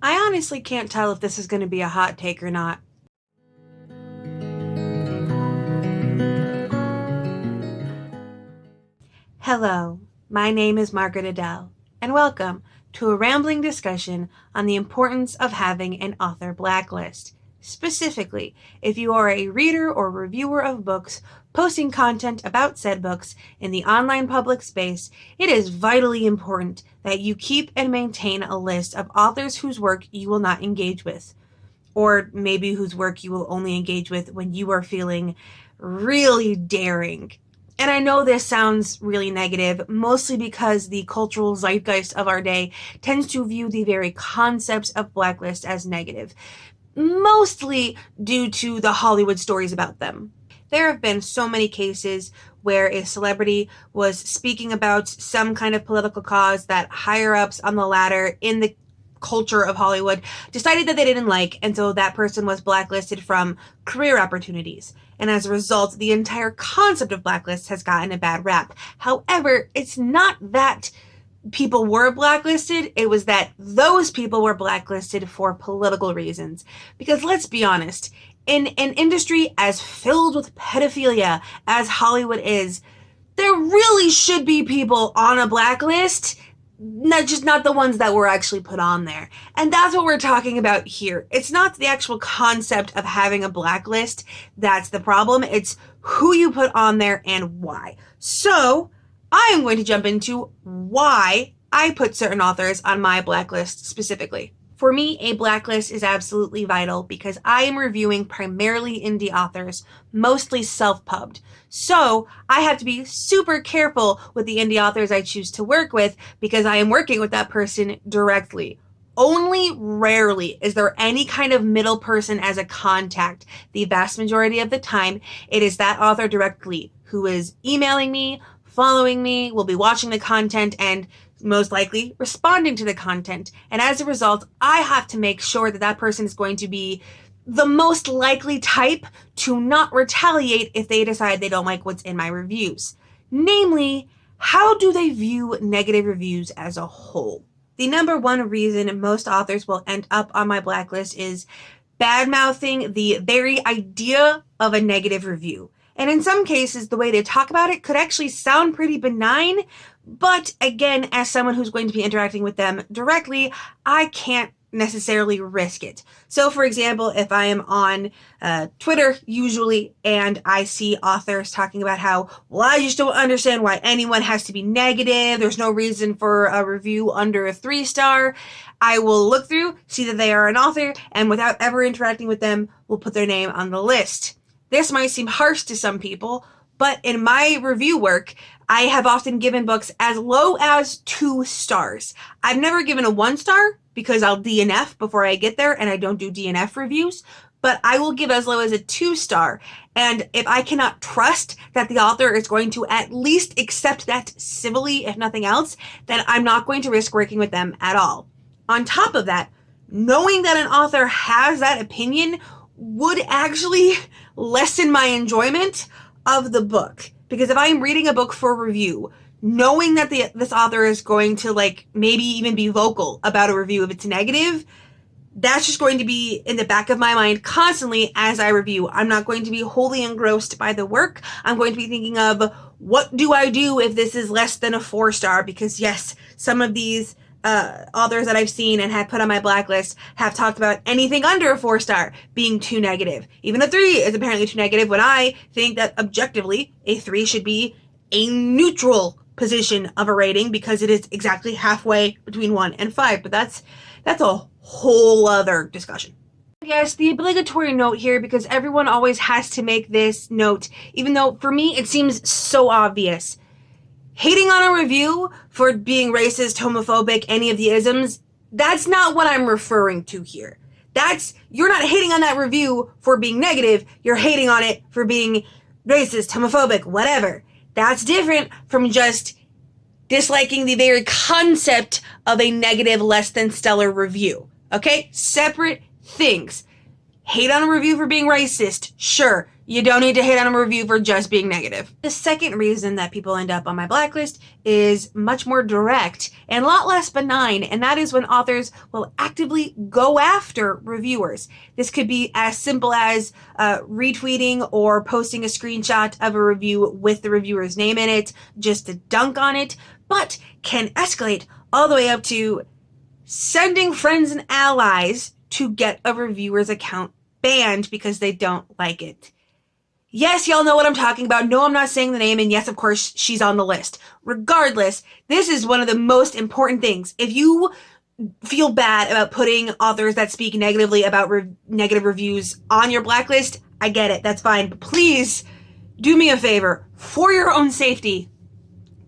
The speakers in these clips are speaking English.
I honestly can't tell if this is going to be a hot take or not. Hello, my name is Margaret Adele, and welcome to a rambling discussion on the importance of having an author blacklist. Specifically, if you are a reader or reviewer of books posting content about said books in the online public space, it is vitally important that you keep and maintain a list of authors whose work you will not engage with, or maybe whose work you will only engage with when you are feeling really daring. And I know this sounds really negative, mostly because the cultural zeitgeist of our day tends to view the very concept of blacklist as negative, mostly due to the Hollywood stories about them. There have been so many cases where a celebrity was speaking about some kind of political cause that higher-ups on the ladder in the culture of Hollywood decided that they didn't like, and so that person was blacklisted from career opportunities. And as a result, the entire concept of blacklist has gotten a bad rap. However, it's not that people were blacklisted, it was that those people were blacklisted for political reasons. Because let's be honest, in an industry as filled with pedophilia as Hollywood is, there really should be people on a blacklist, not the ones that were actually put on there. And that's what we're talking about here. It's not the actual concept of having a blacklist that's the problem, it's who you put on there and why. So, I am going to jump into why I put certain authors on my blacklist specifically. For me, a blacklist is absolutely vital because I am reviewing primarily indie authors, mostly self-pubbed. So I have to be super careful with the indie authors I choose to work with because I am working with that person directly. Only rarely is there any kind of middle person as a contact. The vast majority of the time, it is that author directly who is emailing me, following me, will be watching the content, and most likely responding to the content. And as a result, I have to make sure that that person is going to be the most likely type to not retaliate if they decide they don't like what's in my reviews. Namely, how do they view negative reviews as a whole? The number one reason most authors will end up on my blacklist is bad-mouthing the very idea of a negative review. And in some cases, the way they talk about it could actually sound pretty benign, but again, as someone who's going to be interacting with them directly, I can't necessarily risk it. So for example, if I am on Twitter usually and I see authors talking about how, well, I just don't understand why anyone has to be negative, there's no reason for a review under a 3-star, I will look through, see that they are an author, and without ever interacting with them, will put their name on the list. This might seem harsh to some people, but in my review work, I have often given books as low as 2 stars. I've never given a 1-star because I'll DNF before I get there and I don't do DNF reviews, but I will give as low as a 2-star. And if I cannot trust that the author is going to at least accept that civilly, if nothing else, then I'm not going to risk working with them at all. On top of that, knowing that an author has that opinion would actually lessen my enjoyment of the book. Because if I'm reading a book for review, knowing that this author is going to maybe even be vocal about a review if it's negative, that's just going to be in the back of my mind constantly as I review. I'm not going to be wholly engrossed by the work. I'm going to be thinking of, what do I do if this is less than a 4-star? Because yes, some of these authors that I've seen and have put on my blacklist have talked about anything under a 4-star being too negative. Even a 3 is apparently too negative when I think that objectively a 3 should be a neutral position of a rating because it is exactly halfway between 1 and 5. But that's a whole other discussion. Yes, the obligatory note here, because everyone always has to make this note, even though for me it seems so obvious. Hating on a review for being racist, homophobic, any of the isms, that's not what I'm referring to here. You're not hating on that review for being negative, you're hating on it for being racist, homophobic, whatever. That's different from just disliking the very concept of a negative, less than stellar review. Okay? Separate things. Hate on a review for being racist, sure. You don't need to hate on a review for just being negative. The second reason that people end up on my blacklist is much more direct and a lot less benign, and that is when authors will actively go after reviewers. This could be as simple as retweeting or posting a screenshot of a review with the reviewer's name in it just to dunk on it, but can escalate all the way up to sending friends and allies to get a reviewer's account banned because they don't like it. Yes, y'all know what I'm talking about. No, I'm not saying the name. And yes, of course, she's on the list. Regardless, this is one of the most important things. If you feel bad about putting authors that speak negatively about negative reviews on your blacklist, I get it. That's fine. But please do me a favor. For your own safety,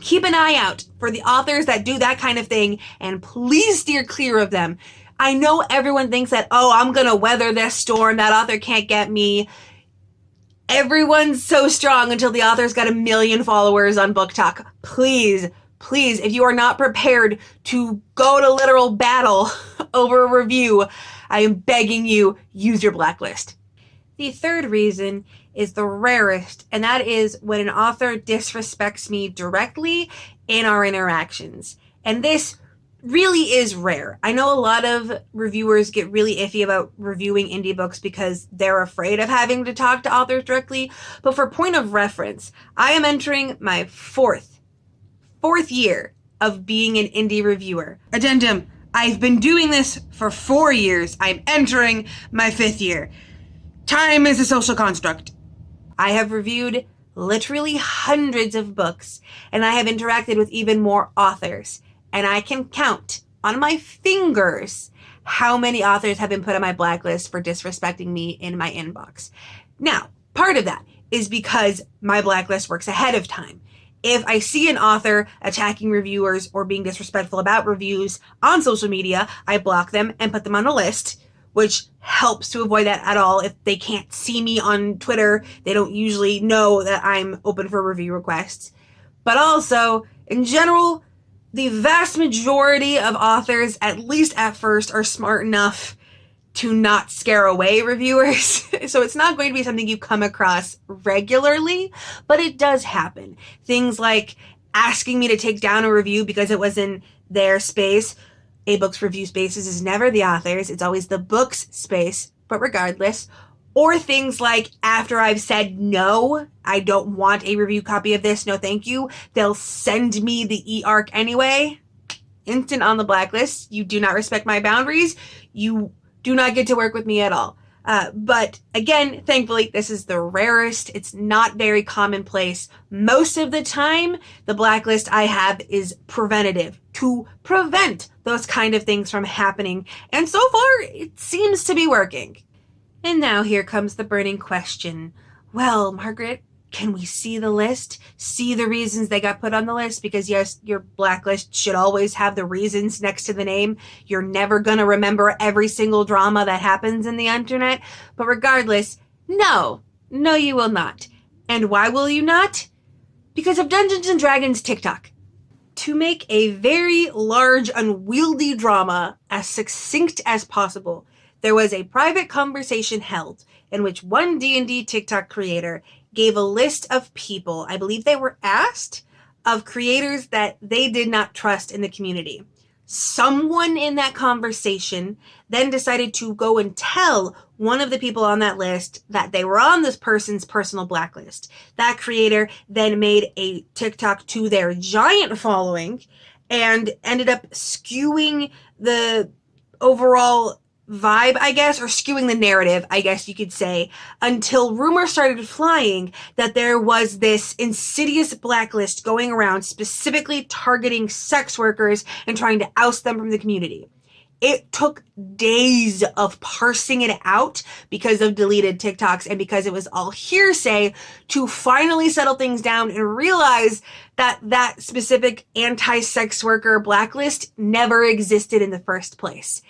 keep an eye out for the authors that do that kind of thing, and please steer clear of them. I know everyone thinks that, oh, I'm going to weather this storm. That author can't get me. Everyone's so strong until the author's got 1 million followers on Book Talk. Please, if you are not prepared to go to literal battle over a review, I am begging you, use your blacklist. The third reason is the rarest, and that is when an author disrespects me directly in our interactions. And this really is rare. I know a lot of reviewers get really iffy about reviewing indie books because they're afraid of having to talk to authors directly. But for point of reference, I am entering my fourth year of being an indie reviewer. Addendum, I've been doing this for 4 years. I'm entering my 5th year. Time is a social construct. I have reviewed literally hundreds of books, and I have interacted with even more authors. And I can count on my fingers how many authors have been put on my blacklist for disrespecting me in my inbox. Now, part of that is because my blacklist works ahead of time. If I see an author attacking reviewers or being disrespectful about reviews on social media, I block them and put them on a list, which helps to avoid that at all. If they can't see me on Twitter, they don't usually know that I'm open for review requests. But also, in general, the vast majority of authors, at least at first, are smart enough to not scare away reviewers. So it's not going to be something you come across regularly, but it does happen. Things like asking me to take down a review because it was in their space. A book's review spaces is never the author's. It's always the book's space, but regardless. Or things like, after I've said no, I don't want a review copy of this, no thank you, they'll send me the e-arc anyway. Instant on the blacklist. You do not respect my boundaries. You do not get to work with me at all. But again, thankfully, this is the rarest. It's not very commonplace. Most of the time, the blacklist I have is preventative, to prevent those kind of things from happening. And so far, it seems to be working. And now here comes the burning question. Well, Margaret, can we see the list? See the reasons they got put on the list? Because yes, your blacklist should always have the reasons next to the name. You're never going to remember every single drama that happens in the internet. But regardless, no, you will not. And why will you not? Because of Dungeons and Dragons TikTok. To make a very large, unwieldy drama as succinct as possible, there was a private conversation held in which one D&D TikTok creator gave a list of people, I believe they were asked, of creators that they did not trust in the community. Someone in that conversation then decided to go and tell one of the people on that list that they were on this person's personal blacklist. That creator then made a TikTok to their giant following and ended up skewing the overall vibe, I guess, or skewing the narrative, I guess you could say, until rumors started flying that there was this insidious blacklist going around specifically targeting sex workers and trying to oust them from the community. It took days of parsing it out because of deleted TikToks and because it was all hearsay to finally settle things down and realize that that specific anti-sex worker blacklist never existed in the first place.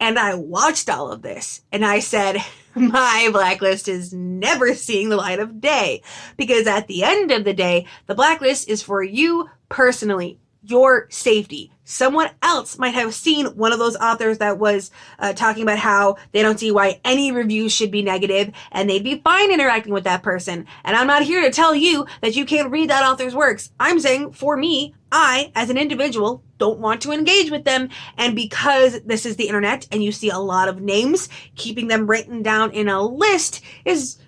And I watched all of this and I said, my blacklist is never seeing the light of day, because at the end of the day, the blacklist is for you personally. your safety. Someone else might have seen one of those authors that was talking about how they don't see why any reviews should be negative, and they'd be fine interacting with that person. And I'm not here to tell you that you can't read that author's works. I'm saying, for me, I, as an individual, don't want to engage with them. And because this is the internet and you see a lot of names, keeping them written down in a list is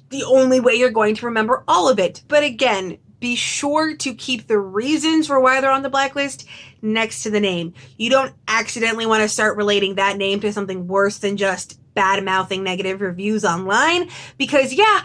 the only way you're going to remember all of it. But again, be sure to keep the reasons for why they're on the blacklist next to the name. You don't accidentally want to start relating that name to something worse than just bad-mouthing negative reviews online, because yeah,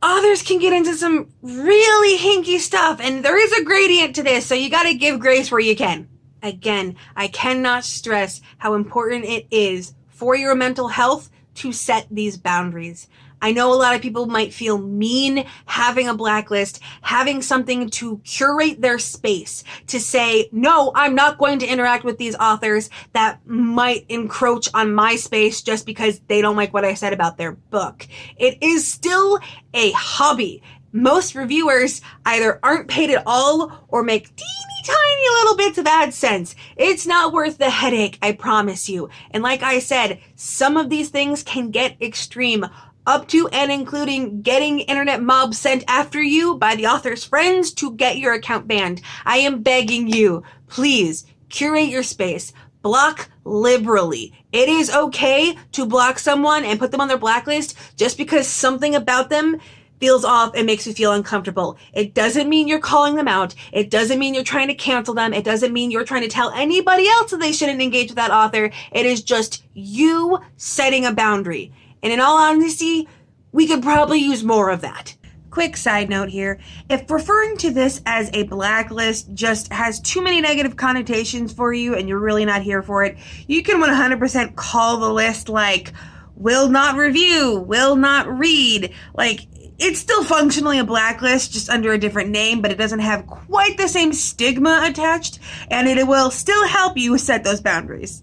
authors can get into some really hinky stuff, and there is a gradient to this, so you gotta give grace where you can. Again, I cannot stress how important it is for your mental health to set these boundaries. I know a lot of people might feel mean having a blacklist, having something to curate their space, to say, no, I'm not going to interact with these authors that might encroach on my space just because they don't like what I said about their book. It is still a hobby. Most reviewers either aren't paid at all or make teeny tiny little bits of AdSense. It's not worth the headache, I promise you. And like I said, some of these things can get extreme, up to and including getting internet mobs sent after you by the author's friends to get your account banned. I am begging you, please curate your space. Block liberally. It is okay to block someone and put them on their blacklist just because something about them feels off and makes you feel uncomfortable. It doesn't mean you're calling them out. It doesn't mean you're trying to cancel them. It doesn't mean you're trying to tell anybody else that they shouldn't engage with that author. It is just you setting a boundary. And in all honesty, we could probably use more of that. Quick side note here. If referring to this as a blacklist just has too many negative connotations for you and you're really not here for it, you can 100% call the list like will not review, will not read. Like, it's still functionally a blacklist, just under a different name, but it doesn't have quite the same stigma attached, and it will still help you set those boundaries.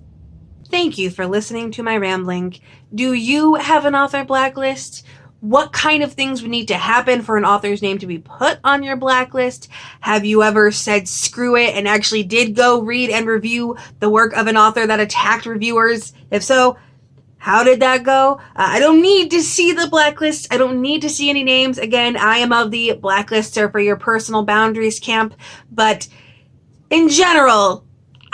Thank you for listening to my rambling. Do you have an author blacklist? What kind of things would need to happen for an author's name to be put on your blacklist? Have you ever said screw it and actually did go read and review the work of an author that attacked reviewers? If so, how did that go? I don't need to see the blacklist. I don't need to see any names. Again, I am of the blacklists are for your personal boundaries camp, but in general,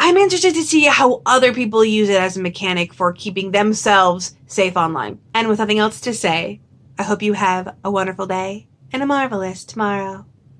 I'm interested to see how other people use it as a mechanic for keeping themselves safe online. And with nothing else to say, I hope you have a wonderful day and a marvelous tomorrow.